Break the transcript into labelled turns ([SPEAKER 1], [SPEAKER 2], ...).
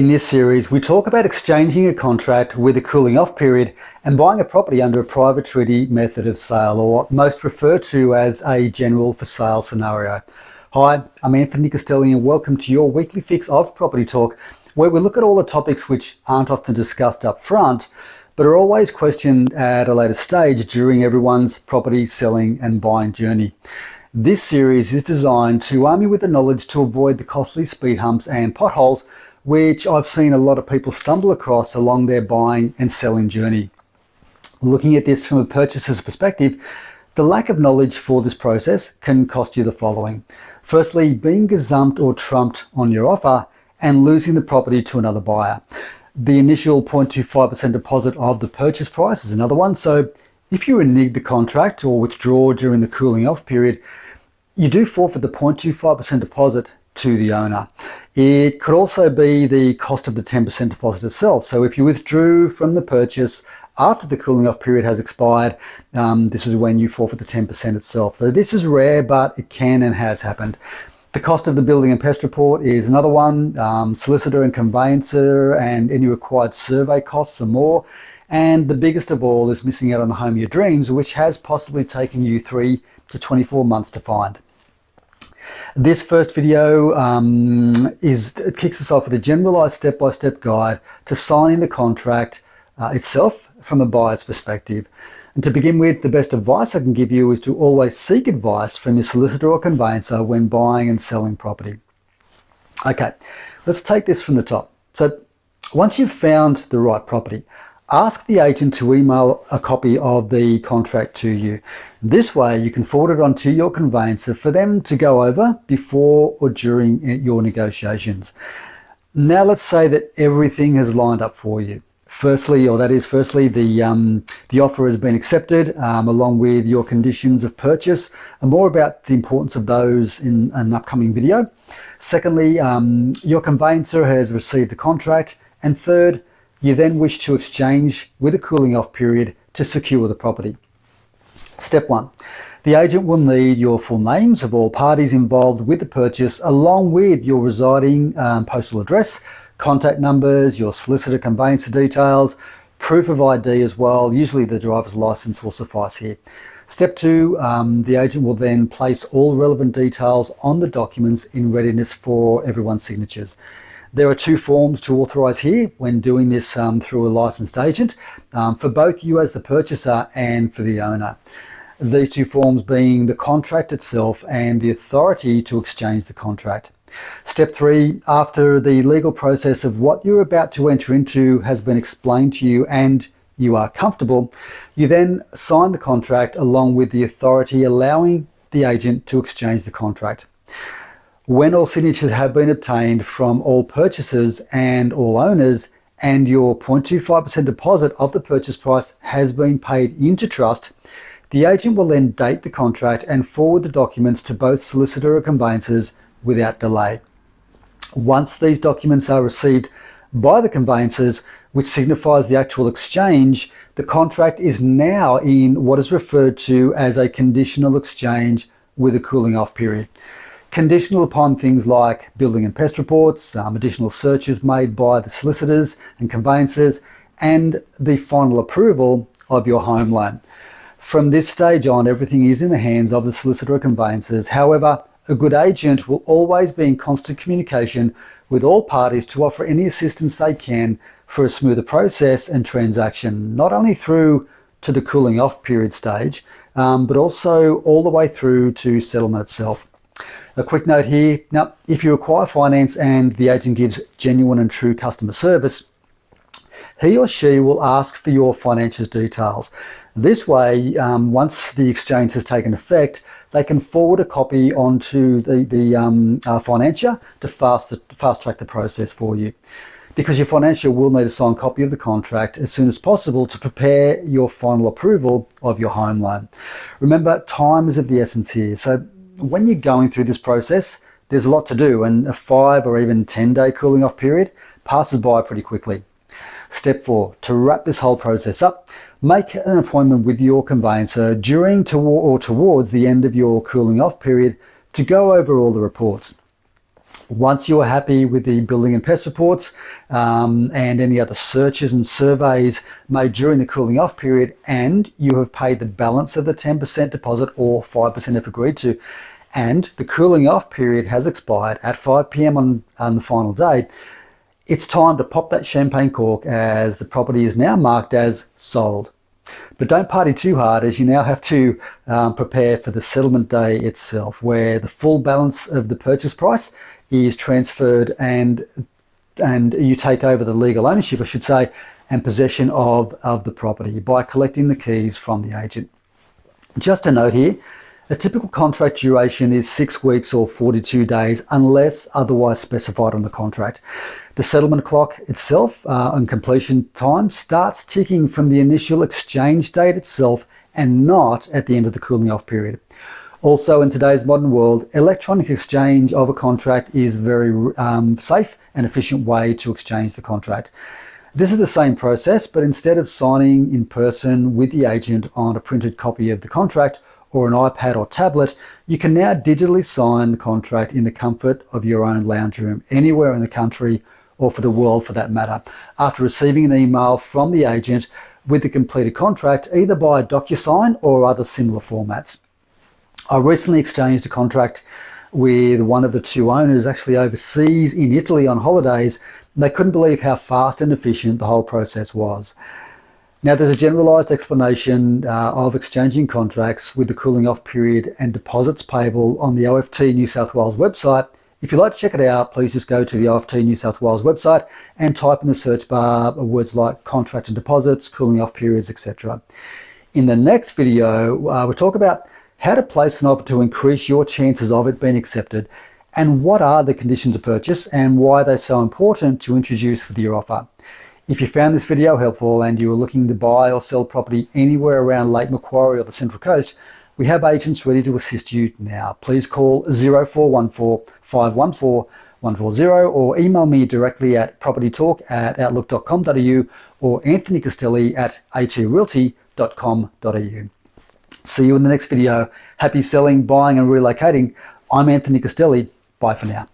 [SPEAKER 1] In this series, we talk about exchanging a contract with a cooling off period and buying a property under a private treaty method of sale, or most referred to as a general for sale scenario. Hi, I'm Anthony Castelli and welcome to your weekly fix of Property Talk, where we look at all the topics which aren't often discussed up front, but are always questioned at a later stage during everyone's property selling and buying journey. This series is designed to arm you with the knowledge to avoid the costly speed humps and potholes which I've seen a lot of people stumble across along their buying and selling journey. Looking at this from a purchaser's perspective, the lack of knowledge for this process can cost you the following. Firstly, being gazumped or trumped on your offer and losing the property to another buyer. The initial 0.25% deposit of the purchase price is another one. So if you renege the contract or withdraw during the cooling off period, you do forfeit the 0.25% deposit to the owner. It could also be the cost of the 10% deposit itself. So if you withdrew from the purchase after the cooling off period has expired, this is when you forfeit the 10% itself. So this is rare, but it can and has happened. The cost of the building and pest report is another one. Solicitor and conveyancer and any required survey costs are more. And the biggest of all is missing out on the home of your dreams, which has possibly taken you 3 to 24 months to find. This first video kicks us off with a generalized step-by-step guide to signing the contract itself from a buyer's perspective. And to begin with, the best advice I can give you is to always seek advice from your solicitor or conveyancer when buying and selling property. Okay, let's take this from the top. So once you've found the right property, ask the agent to email a copy of the contract to you. This way you can forward it on to your conveyancer for them to go over before or during your negotiations. Now let's say that everything has lined up for you. Firstly, the offer has been accepted along with your conditions of purchase, and more about the importance of those in an upcoming video. Secondly, your conveyancer has received the contract, and third, you then wish to exchange with a cooling off period to secure the property. Step 1. The agent will need your full names of all parties involved with the purchase, along with your residing postal address, contact numbers, your solicitor conveyancer details, proof of ID as well. Usually the driver's license will suffice here. Step 2, the agent will then place all relevant details on the documents in readiness for everyone's signatures. There are 2 forms to authorise here when doing this through a licensed agent, for both you as the purchaser and for the owner. These 2 forms being the contract itself and the authority to exchange the contract. Step 3, after the legal process of what you're about to enter into has been explained to you and you are comfortable, you then sign the contract along with the authority allowing the agent to exchange the contract. When all signatures have been obtained from all purchasers and all owners, and your 0.25% deposit of the purchase price has been paid into trust, the agent will then date the contract and forward the documents to both solicitor or conveyancers without delay. Once these documents are received by the conveyancers, which signifies the actual exchange, the contract is now in what is referred to as a conditional exchange with a cooling off period. Conditional upon things like building and pest reports, additional searches made by the solicitors and conveyancers, and the final approval of your home loan. From this stage on, everything is in the hands of the solicitor or conveyancers. However, a good agent will always be in constant communication with all parties to offer any assistance they can for a smoother process and transaction, not only through to the cooling off period stage, but also all the way through to settlement itself. A quick note here, now if you require finance and the agent gives genuine and true customer service, he or she will ask for your financiers details. This way, once the exchange has taken effect, they can forward a copy onto the financier to fast track the process for you. Because your financier will need a signed copy of the contract as soon as possible to prepare your final approval of your home loan. Remember, time is of the essence here. So when you're going through this process, there's a lot to do, and a 5 or even 10-day cooling off period passes by pretty quickly. Step 4, to wrap this whole process up, make an appointment with your conveyancer during or towards the end of your cooling off period to go over all the reports. Once you are happy with the building and pest reports and any other searches and surveys made during the cooling off period, and you have paid the balance of the 10% deposit or 5% if agreed to, and the cooling off period has expired at 5 p.m. on the final day, it's time to pop that champagne cork, as the property is now marked as sold. But don't party too hard, as you now have to prepare for the settlement day itself, where the full balance of the purchase price is transferred and you take over the legal ownership, I should say, and possession of the property by collecting the keys from the agent. Just a note here, a typical contract duration is 6 weeks or 42 days unless otherwise specified on the contract. The settlement clock itself on completion time starts ticking from the initial exchange date itself and not at the end of the cooling off period. Also, in today's modern world, electronic exchange of a contract is a very safe and efficient way to exchange the contract. This is the same process, but instead of signing in person with the agent on a printed copy of the contract or an iPad or tablet, you can now digitally sign the contract in the comfort of your own lounge room, anywhere in the country or for the world for that matter, after receiving an email from the agent with the completed contract, either by DocuSign or other similar formats. I recently exchanged a contract with one of the two owners actually overseas in Italy on holidays, and they couldn't believe how fast and efficient the whole process was. Now, there's a generalised explanation of exchanging contracts with the cooling off period and deposits payable on the OFT New South Wales website. If you'd like to check it out, please just go to the OFT New South Wales website and type in the search bar words like contract and deposits, cooling off periods, etc. In the next video, we'll talk about how to place an offer to increase your chances of it being accepted, and what are the conditions of purchase and why they're so important to introduce with your offer. If you found this video helpful and you are looking to buy or sell property anywhere around Lake Macquarie or the Central Coast, we have agents ready to assist you now. Please call 0414 514 140 or email me directly at propertytalk@outlook.com.au or Anthony Castelli at a2realty.com.au. See you in the next video. Happy selling, buying and relocating. I'm Anthony Castelli. Bye for now.